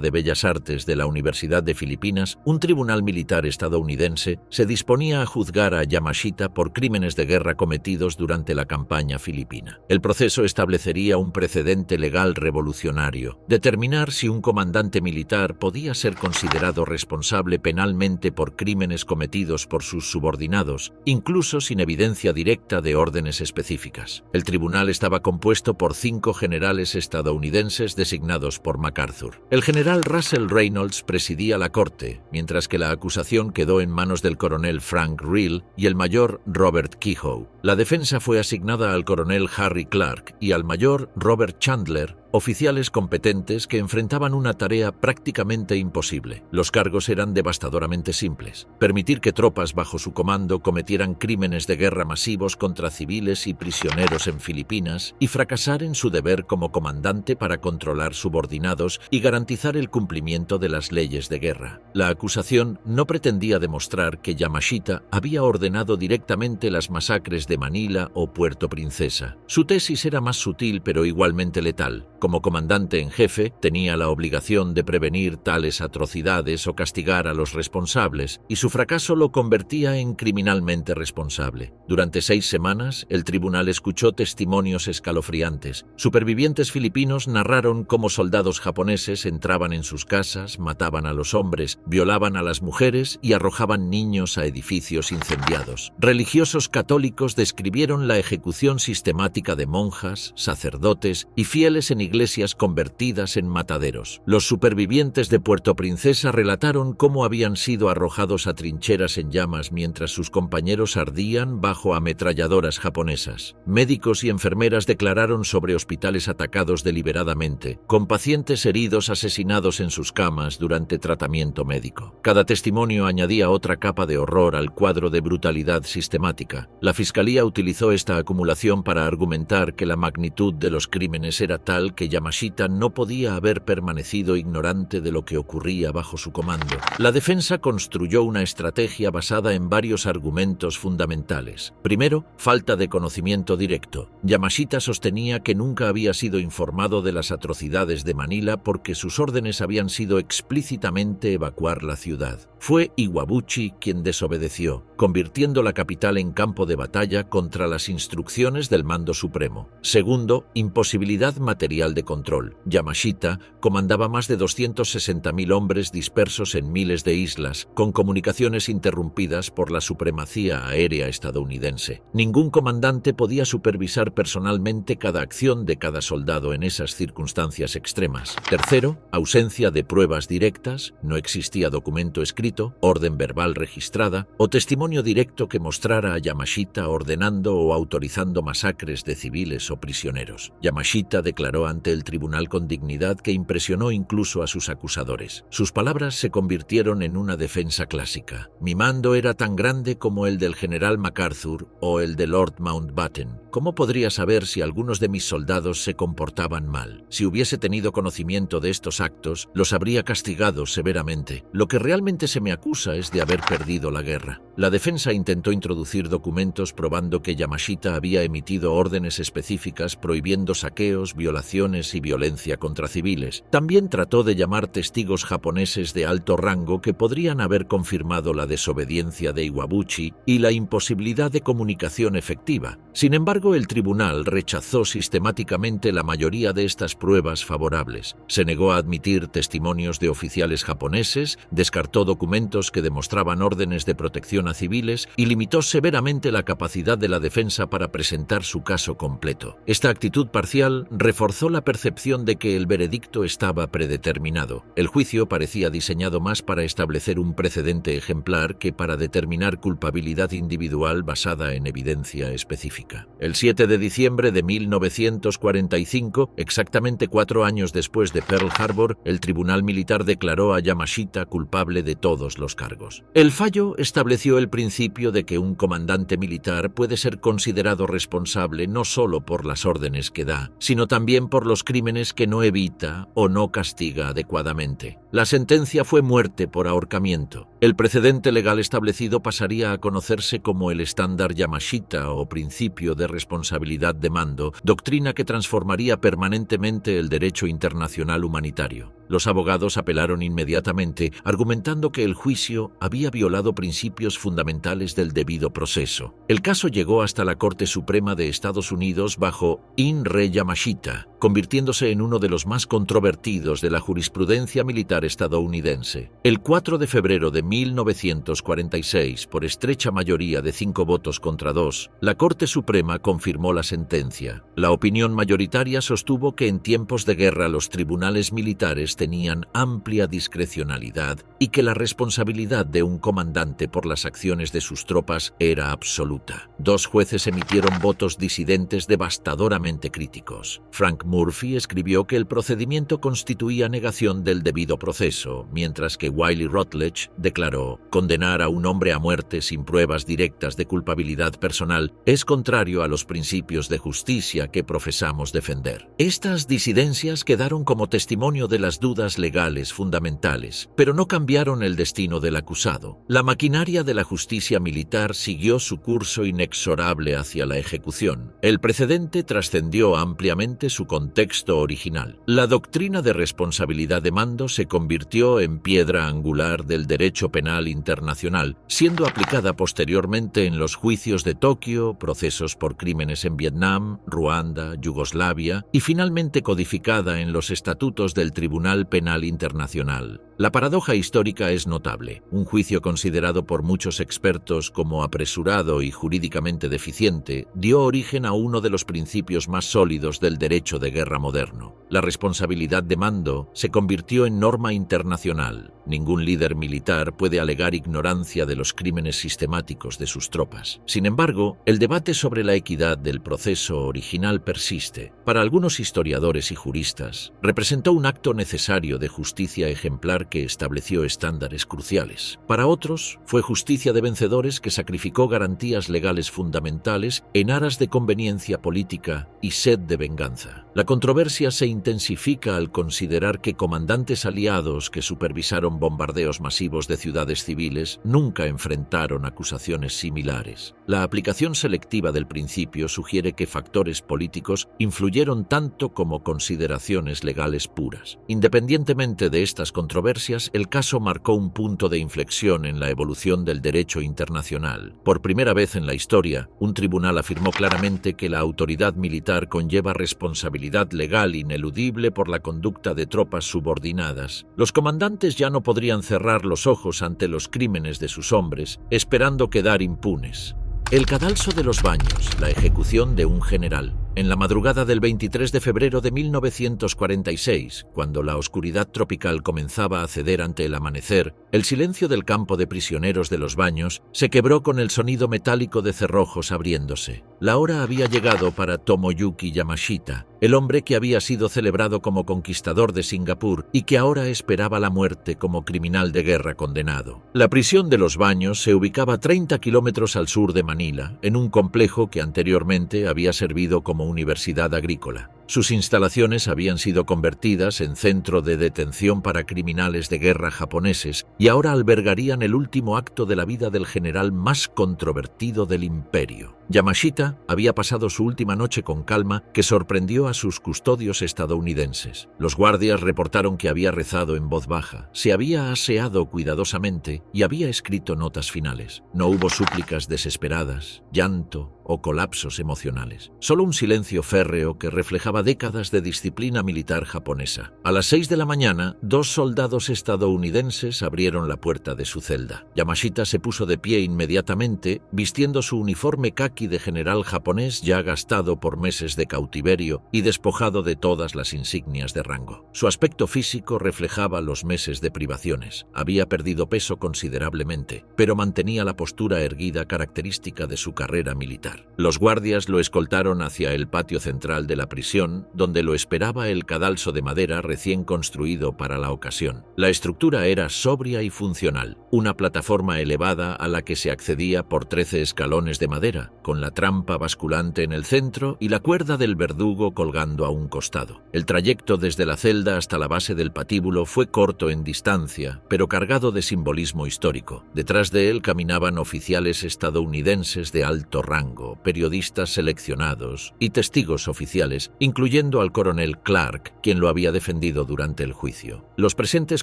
de Bellas Artes de la Universidad de Filipinas, un tribunal militar estadounidense se disponía a juzgar a Yamashita por crímenes de guerra cometidos durante la campaña filipina. El proceso establecería un precedente legal revolucionario: determinar si un comandante militar podía ser considerado responsable penalmente por crímenes cometidos por sus subordinados, incluso sin evidencia directa de órdenes específicas. El tribunal estaba compuesto por 5 generales estadounidenses designados por MacArthur. El general Russell Reynolds presidía la corte, mientras que la acusación quedó en manos del coronel Frank Reel y el mayor Robert Kehoe. La defensa fue asignada al coronel Harry Clark y al mayor Robert Chandler, oficiales competentes que enfrentaban una tarea prácticamente imposible. Los cargos eran devastadoramente simples: permitir que tropas bajo su comando cometieran crímenes de guerra masivos contra civiles y prisioneros en Filipinas, y fracasar en su deber como comandante para controlar subordinados y garantizar el cumplimiento de las leyes de guerra. La acusación no pretendía demostrar que Yamashita había ordenado directamente las masacres de Manila o Puerto Princesa. Su tesis era más sutil pero igualmente letal. Como comandante en jefe, tenía la obligación de prevenir tales atrocidades o castigar a los responsables, y su fracaso lo convertía en criminalmente responsable. Durante 6 semanas, el tribunal escuchó testimonios escalofriantes. Supervivientes filipinos narraron cómo soldados japoneses entraban en sus casas, mataban a los hombres, violaban a las mujeres y arrojaban niños a edificios incendiados. Religiosos católicos describieron la ejecución sistemática de monjas, sacerdotes y fieles en iglesias convertidas en mataderos. Los supervivientes de Puerto Princesa relataron cómo habían sido arrojados a trincheras en llamas mientras sus compañeros ardían bajo ametralladoras japonesas. Médicos y enfermeras declararon sobre hospitales atacados deliberadamente, con pacientes heridos asesinados en sus camas durante tratamiento médico. Cada testimonio añadía otra capa de horror al cuadro de brutalidad sistemática. La fiscalía utilizó esta acumulación para argumentar que la magnitud de los crímenes era tal que Yamashita no podía haber permanecido ignorante de lo que ocurría bajo su comando. La defensa construyó una estrategia basada en varios argumentos fundamentales. Primero, falta de conocimiento directo. Yamashita sostenía que nunca había sido informado de las atrocidades de Manila porque sus órdenes habían sido explícitamente evacuar la ciudad. Fue Iwabuchi quien desobedeció, convirtiendo la capital en campo de batalla contra las instrucciones del mando supremo. Segundo, imposibilidad material de control. Yamashita comandaba más de 260.000 hombres dispersos en miles de islas, con comunicaciones interrumpidas por la supremacía aérea estadounidense. Ningún comandante podía supervisar personalmente cada acción de cada soldado en esas circunstancias extremas. Tercero, ausencia de pruebas directas. No existía documento escrito, orden verbal registrada o testimonio directo que mostrara a Yamashita ordenando o autorizando masacres de civiles o prisioneros. Yamashita declaró ante el tribunal con dignidad que impresionó incluso a sus acusadores. Sus palabras se convirtieron en una defensa clásica. Mi mando era tan grande como el del general MacArthur o el de Lord Mountbatten. ¿Cómo podría saber si algunos de mis soldados se comportaban mal? Si hubiese tenido conocimiento de estos actos, los habría castigado severamente. Lo que realmente se me acusa es de haber perdido la guerra. La defensa intentó introducir documentos probando que Yamashita había emitido órdenes específicas prohibiendo saqueos, violaciones y violencia contra civiles. También trató de llamar testigos japoneses de alto rango que podrían haber confirmado la desobediencia de Iwabuchi y la imposibilidad de comunicación efectiva. Sin embargo, el tribunal rechazó sistemáticamente la mayoría de estas pruebas favorables. Se negó a admitir testimonios de oficiales japoneses, descartó documentos que demostraban órdenes de protección persecución a civiles y limitó severamente la capacidad de la defensa para presentar su caso completo. Esta actitud parcial reforzó la percepción de que el veredicto estaba predeterminado. El juicio parecía diseñado más para establecer un precedente ejemplar que para determinar culpabilidad individual basada en evidencia específica. El 7 de diciembre de 1945, exactamente 4 años después de Pearl Harbor, el Tribunal Militar declaró a Yamashita culpable de todos los cargos. El fallo estableció el principio de que un comandante militar puede ser considerado responsable no solo por las órdenes que da, sino también por los crímenes que no evita o no castiga adecuadamente. La sentencia fue muerte por ahorcamiento. El precedente legal establecido pasaría a conocerse como el estándar Yamashita o principio de responsabilidad de mando, doctrina que transformaría permanentemente el derecho internacional humanitario. Los abogados apelaron inmediatamente, argumentando que el juicio había violado principios fundamentales del debido proceso. El caso llegó hasta la Corte Suprema de Estados Unidos bajo In re Yamashita, convirtiéndose en uno de los más controvertidos de la jurisprudencia militar estadounidense. El 4 de febrero de 1946, por estrecha mayoría de 5 votos contra 2, la Corte Suprema confirmó la sentencia. La opinión mayoritaria sostuvo que en tiempos de guerra los tribunales militares tenían amplia discrecionalidad y que la responsabilidad de un comandante por las acciones de sus tropas era absoluta. 2 jueces emitieron votos disidentes devastadoramente críticos. Frank Murphy escribió que el procedimiento constituía negación del debido proceso, mientras que Wiley Rutledge declaró: condenar a un hombre a muerte sin pruebas directas de culpabilidad personal es contrario a los principios de justicia que profesamos defender. Estas disidencias quedaron como testimonio de las dudas legales fundamentales, pero no cambiaron el destino del acusado. La maquinaria de la justicia militar siguió su curso inexorable hacia la ejecución. El precedente trascendió ampliamente su contexto original. La doctrina de responsabilidad de mando se convirtió en piedra angular del derecho penal internacional, siendo aplicada posteriormente en los juicios de Tokio, procesos por crímenes en Vietnam, Ruanda, Yugoslavia y finalmente codificada en los estatutos del Tribunal Penal Internacional. La paradoja histórica es notable. Un juicio considerado por muchos expertos como apresurado y jurídicamente deficiente dio origen a uno de los principios más sólidos del derecho de guerra moderno. La responsabilidad de mando se convirtió en norma internacional. Ningún líder militar puede alegar ignorancia de los crímenes sistemáticos de sus tropas. Sin embargo, el debate sobre la equidad del proceso original persiste. Para algunos historiadores y juristas, representó un acto necesario de justicia ejemplar que estableció estándares cruciales. Para otros, fue justicia de vencedores que sacrificó garantías legales fundamentales en aras de conveniencia política y sed de venganza. La controversia se intensifica al considerar que comandantes aliados que supervisaron bombardeos masivos de ciudades civiles nunca enfrentaron acusaciones similares. La aplicación selectiva del principio sugiere que factores políticos influyeron tanto como consideraciones legales puras. Independientemente de estas controversias, el caso marcó un punto de inflexión en la evolución del derecho internacional. Por primera vez en la historia, un tribunal afirmó claramente que la autoridad militar conlleva responsabilidad legal ineludible por la conducta de tropas subordinadas. Los comandantes ya no podrían cerrar los ojos ante los crímenes de sus hombres, esperando quedar impunes. El cadalso de los Baños, la ejecución de un general. En la madrugada del 23 de febrero de 1946, cuando la oscuridad tropical comenzaba a ceder ante el amanecer, el silencio del campo de prisioneros de los Baños se quebró con el sonido metálico de cerrojos abriéndose. La hora había llegado para Tomoyuki Yamashita, el hombre que había sido celebrado como conquistador de Singapur y que ahora esperaba la muerte como criminal de guerra condenado. La prisión de los Baños se ubicaba 30 kilómetros al sur de Manila, en un complejo que anteriormente había servido como universidad agrícola. Sus instalaciones habían sido convertidas en centro de detención para criminales de guerra japoneses y ahora albergarían el último acto de la vida del general más controvertido del imperio. Yamashita había pasado su última noche con calma, que sorprendió a sus custodios estadounidenses. Los guardias reportaron que había rezado en voz baja, se había aseado cuidadosamente y había escrito notas finales. No hubo súplicas desesperadas, llanto o colapsos emocionales. Solo un silencio férreo que reflejaba representaba décadas de disciplina militar japonesa. A las 6 de la mañana, 2 soldados estadounidenses abrieron la puerta de su celda. Yamashita se puso de pie inmediatamente, vistiendo su uniforme kaki de general japonés ya gastado por meses de cautiverio y despojado de todas las insignias de rango. Su aspecto físico reflejaba los meses de privaciones. Había perdido peso considerablemente, pero mantenía la postura erguida característica de su carrera militar. Los guardias lo escoltaron hacia el patio central de la prisión, donde lo esperaba el cadalso de madera recién construido para la ocasión. La estructura era sobria y funcional, una plataforma elevada a la que se accedía por 13 escalones de madera, con la trampa basculante en el centro y la cuerda del verdugo colgando a un costado. El trayecto desde la celda hasta la base del patíbulo fue corto en distancia, pero cargado de simbolismo histórico. Detrás de él caminaban oficiales estadounidenses de alto rango, periodistas seleccionados y testigos oficiales, incluyendo al coronel Clark, quien lo había defendido durante el juicio. Los presentes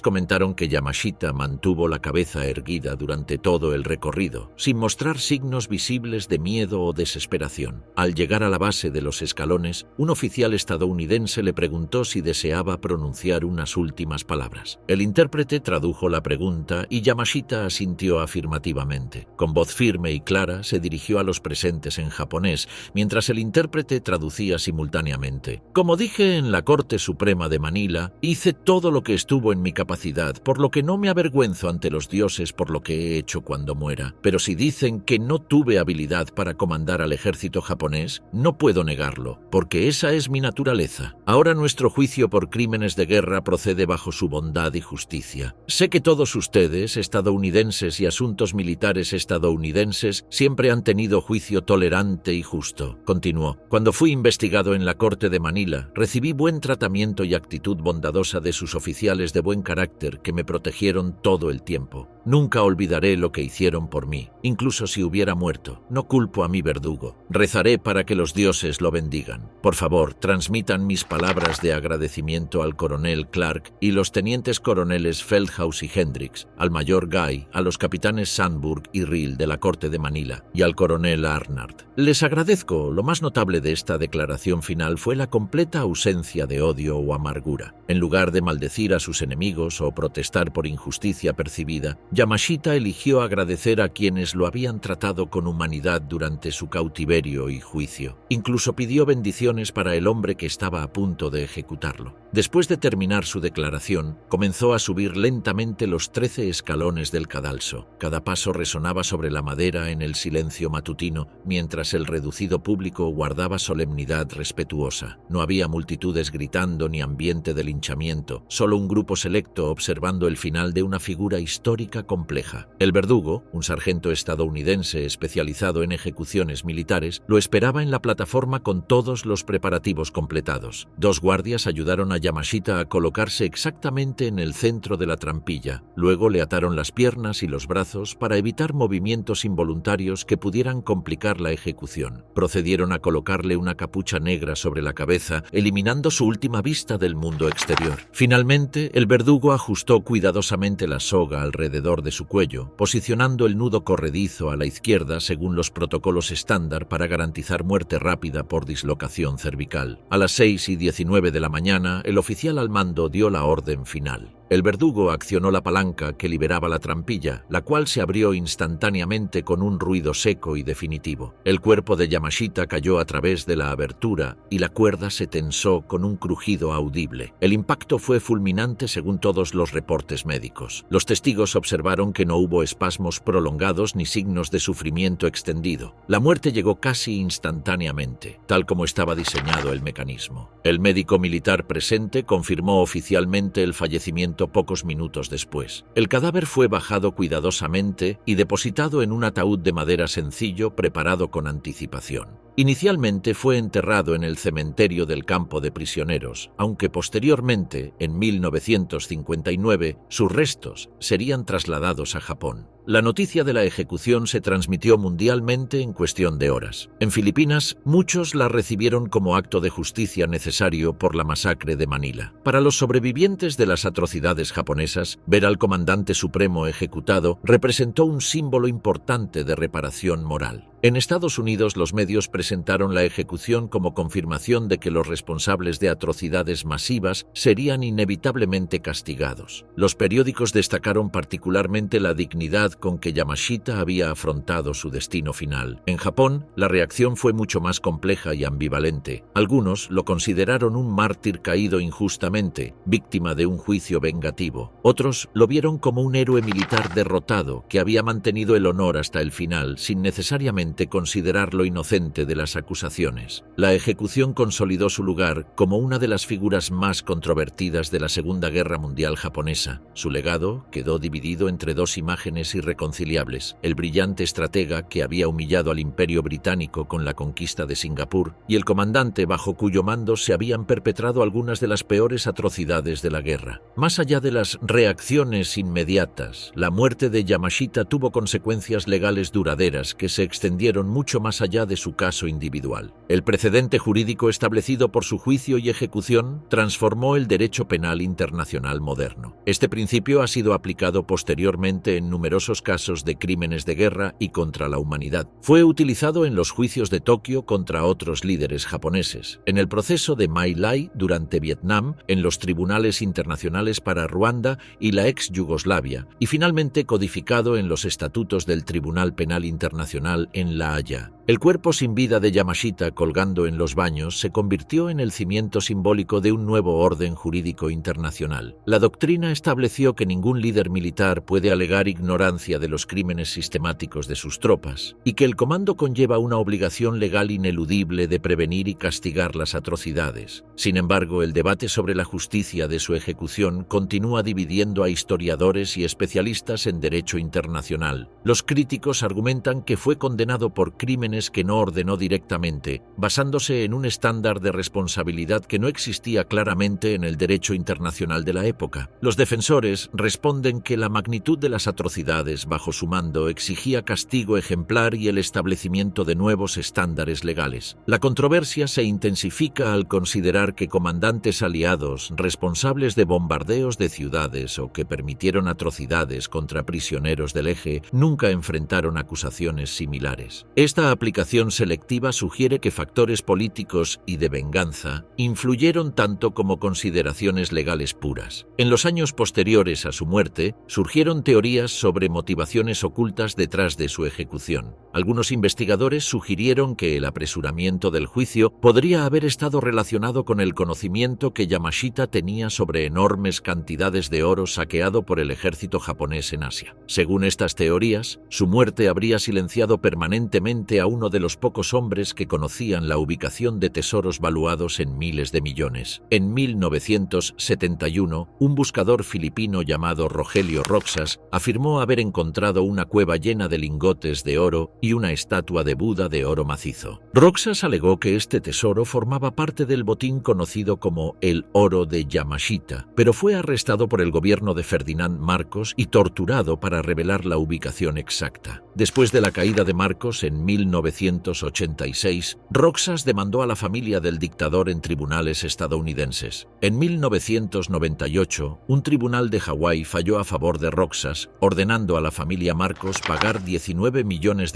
comentaron que Yamashita mantuvo la cabeza erguida durante todo el recorrido, sin mostrar signos visibles de miedo o desesperación. Al llegar a la base de los escalones, un oficial estadounidense le preguntó si deseaba pronunciar unas últimas palabras. El intérprete tradujo la pregunta y Yamashita asintió afirmativamente. Con voz firme y clara se dirigió a los presentes en japonés, mientras el intérprete traducía simultáneamente. Como dije en la Corte Suprema de Manila, hice todo lo que estuvo en mi capacidad, por lo que no me avergüenzo ante los dioses por lo que he hecho cuando muera. Pero si dicen que no tuve habilidad para comandar al ejército japonés, no puedo negarlo, porque esa es mi naturaleza. Ahora nuestro juicio por crímenes de guerra procede bajo su bondad y justicia. Sé que todos ustedes, estadounidenses y asuntos militares estadounidenses, siempre han tenido juicio tolerante y justo. Continuó. Cuando fui investigado en la Corte de Manila, recibí buen tratamiento y actitud bondadosa de sus oficiales de buen carácter que me protegieron todo el tiempo. Nunca olvidaré lo que hicieron por mí, incluso si hubiera muerto. No culpo a mi verdugo. Rezaré para que los dioses lo bendigan. Por favor, transmitan mis palabras de agradecimiento al coronel Clark y los tenientes coroneles Feldhaus y Hendricks, al mayor Guy, a los capitanes Sandburg y Rill de la Corte de Manila y al coronel Arnard. Les agradezco. Lo más notable de esta declaración final fue la completa ausencia de odio o amargura. En lugar de maldecir a sus enemigos o protestar por injusticia percibida, Yamashita eligió agradecer a quienes lo habían tratado con humanidad durante su cautiverio y juicio. Incluso pidió bendiciones para el hombre que estaba a punto de ejecutarlo. Después de terminar su declaración, comenzó a subir lentamente los 13 escalones del cadalso. Cada paso resonaba sobre la madera en el silencio matutino, mientras el reducido público guardaba solemnidad respetuosa. No había multitudes gritando ni ambiente de linchamiento, solo un grupo selecto observando el final de una figura histórica compleja. El verdugo, un sargento estadounidense especializado en ejecuciones militares, lo esperaba en la plataforma con todos los preparativos completados. 2 guardias ayudaron a Yamashita a colocarse exactamente en el centro de la trampilla. Luego le ataron las piernas y los brazos para evitar movimientos involuntarios que pudieran complicar la ejecución. Procedieron a colocarle una capucha negra sobre la cabeza, eliminando su última vista del mundo exterior. Finalmente, el verdugo ajustó cuidadosamente la soga alrededor de su cuello, posicionando el nudo corredizo a la izquierda según los protocolos estándar para garantizar muerte rápida por dislocación cervical. A las 6:19 de la mañana, el oficial al mando dio la orden final. El verdugo accionó la palanca que liberaba la trampilla, la cual se abrió instantáneamente con un ruido seco y definitivo. El cuerpo de Yamashita cayó a través de la abertura y la cuerda se tensó con un crujido audible. El impacto fue fulminante según todos los reportes médicos. Los testigos observaron que no hubo espasmos prolongados ni signos de sufrimiento extendido. La muerte llegó casi instantáneamente, tal como estaba diseñado el mecanismo. El médico militar presente confirmó oficialmente el fallecimiento pocos minutos después. El cadáver fue bajado cuidadosamente y depositado en un ataúd de madera sencillo preparado con anticipación. Inicialmente fue enterrado en el cementerio del campo de prisioneros, aunque posteriormente, en 1959, sus restos serían trasladados a Japón. La noticia de la ejecución se transmitió mundialmente en cuestión de horas. En Filipinas, muchos la recibieron como acto de justicia necesario por la masacre de Manila. Para los sobrevivientes de las atrocidades japonesas, ver al comandante supremo ejecutado representó un símbolo importante de reparación moral. En Estados Unidos, los medios presentaron la ejecución como confirmación de que los responsables de atrocidades masivas serían inevitablemente castigados. Los periódicos destacaron particularmente la dignidad con que Yamashita había afrontado su destino final. En Japón, la reacción fue mucho más compleja y ambivalente. Algunos lo consideraron un mártir caído injustamente, víctima de un juicio vengativo. Otros lo vieron como un héroe militar derrotado que había mantenido el honor hasta el final, sin necesariamente considerarlo inocente de las acusaciones. La ejecución consolidó su lugar como una de las figuras más controvertidas de la Segunda Guerra Mundial japonesa. Su legado quedó dividido entre dos imágenes irreconciliables: el brillante estratega que había humillado al Imperio Británico con la conquista de Singapur y el comandante bajo cuyo mando se habían perpetrado algunas de las peores atrocidades de la guerra. Más allá de las reacciones inmediatas, la muerte de Yamashita tuvo consecuencias legales duraderas que se extendieron mucho más allá de su caso individual. El precedente jurídico establecido por su juicio y ejecución transformó el derecho penal internacional moderno. Este principio ha sido aplicado posteriormente en numerosos casos de crímenes de guerra y contra la humanidad. Fue utilizado en los juicios de Tokio contra otros líderes japoneses, en el proceso de My Lai durante Vietnam, en los tribunales internacionales para Ruanda y la ex Yugoslavia, y finalmente codificado en los estatutos del Tribunal Penal Internacional en La Haya. El cuerpo sin vida de Yamashita colgando en los baños se convirtió en el cimiento simbólico de un nuevo orden jurídico internacional. La doctrina estableció que ningún líder militar puede alegar ignorancia de los crímenes sistemáticos de sus tropas, y que el comando conlleva una obligación legal ineludible de prevenir y castigar las atrocidades. Sin embargo, el debate sobre la justicia de su ejecución continúa dividiendo a historiadores y especialistas en derecho internacional. Los críticos argumentan que fue condenado por crímenes que no ordenó directamente, basándose en un estándar de responsabilidad que no existía claramente en el derecho internacional de la época. Los defensores responden que la magnitud de las atrocidades bajo su mando exigía castigo ejemplar y el establecimiento de nuevos estándares legales. La controversia se intensifica al considerar que comandantes aliados responsables de bombardeos de ciudades o que permitieron atrocidades contra prisioneros del eje nunca enfrentaron acusaciones similares. Esta aplicación selectiva sugiere que factores políticos y de venganza influyeron tanto como consideraciones legales puras. En los años posteriores a su muerte, surgieron teorías sobre motivaciones ocultas detrás de su ejecución. Algunos investigadores sugirieron que el apresuramiento del juicio podría haber estado relacionado con el conocimiento que Yamashita tenía sobre enormes cantidades de oro saqueado por el ejército japonés en Asia. Según estas teorías, su muerte habría silenciado permanentemente a uno de los pocos hombres que conocían la ubicación de tesoros valuados en miles de millones. En 1971, un buscador filipino llamado Rogelio Roxas afirmó haber encontrado una cueva llena de lingotes de oro y una estatua de Buda de oro macizo. Roxas alegó que este tesoro formaba parte del botín conocido como el oro de Yamashita, pero fue arrestado por el gobierno de Ferdinand Marcos y torturado para revelar la ubicación exacta. Después de la caída de Marcos en 1986, Roxas demandó a la familia del dictador en tribunales estadounidenses. En 1998, un tribunal de Hawái falló a favor de Roxas, ordenando a la familia Marcos pagar $19 millones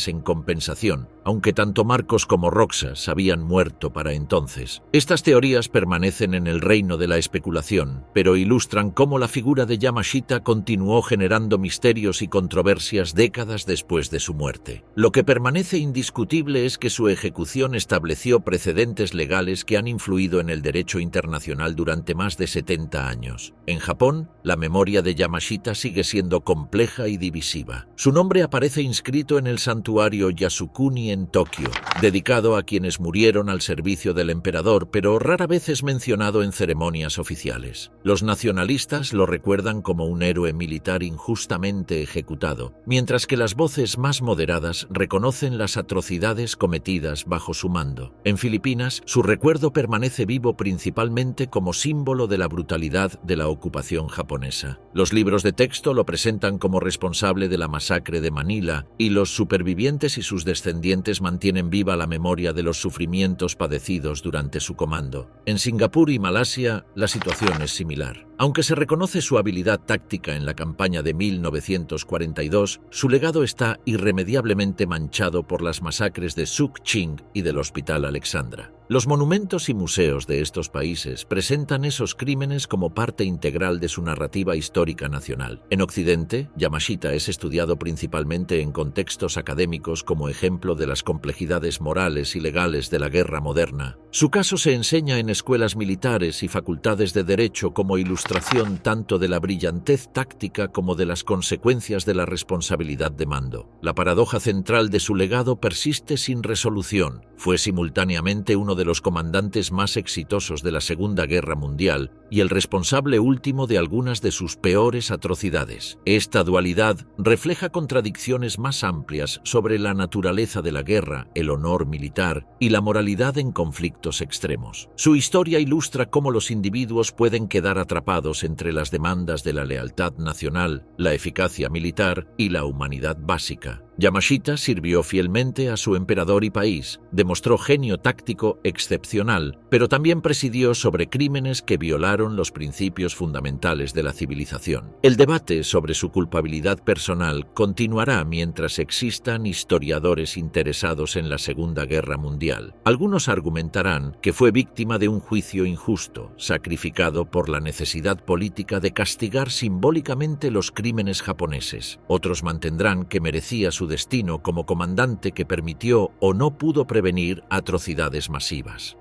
en compensación, aunque tanto Marcos como Roxas habían muerto para entonces. Estas teorías permanecen en el reino de la especulación, pero ilustran cómo la figura de Yamashita continuó generando misterios y controversias décadas después de su muerte. Lo que permanece indiscutible es que su ejecución estableció precedentes legales que han influido en el derecho internacional durante más de 70 años. En Japón, la memoria de Yamashita sigue siendo compleja y divisiva. Su nombre aparece inscrito en el santuario Yasukuni en Tokio, dedicado a quienes murieron al servicio del emperador, pero rara vez es mencionado en ceremonias oficiales. Los nacionalistas lo recuerdan como un héroe militar injustamente ejecutado, mientras que las voces más moderadas reconocen las atrocidades cometidas bajo su mando. En Filipinas, su recuerdo permanece vivo principalmente como símbolo de la brutalidad de la ocupación japonesa. Los libros de texto lo presentan como responsable de la masacre de Manila, y los supervivientes y sus descendientes mantienen viva la memoria de los sufrimientos padecidos durante su comando. En Singapur y Malasia, la situación es similar. Aunque se reconoce su habilidad táctica en la campaña de 1942, su legado está irremediablemente profundamente manchado por las masacres de Sukching y del Hospital Alexandra. Los monumentos y museos de estos países presentan esos crímenes como parte integral de su narrativa histórica nacional. En Occidente, Yamashita es estudiado principalmente en contextos académicos como ejemplo de las complejidades morales y legales de la guerra moderna. Su caso se enseña en escuelas militares y facultades de derecho como ilustración tanto de la brillantez táctica como de las consecuencias de la responsabilidad de mando. La paradoja central de su legado persiste sin resolución. Fue simultáneamente uno de los comandantes más exitosos de la Segunda Guerra Mundial y el responsable último de algunas de sus peores atrocidades. Esta dualidad refleja contradicciones más amplias sobre la naturaleza de la guerra, el honor militar y la moralidad en conflictos extremos. Su historia ilustra cómo los individuos pueden quedar atrapados entre las demandas de la lealtad nacional, la eficacia militar y la humanidad básica. Yamashita sirvió fielmente a su emperador y país, demostró genio táctico excepcional, pero también presidió sobre crímenes que violaron los principios fundamentales de la civilización. El debate sobre su culpabilidad personal continuará mientras existan historiadores interesados en la Segunda Guerra Mundial. Algunos argumentarán que fue víctima de un juicio injusto, sacrificado por la necesidad política de castigar simbólicamente los crímenes japoneses. Otros mantendrán que merecía su destino como comandante que permitió o no pudo prevenir atrocidades masivas.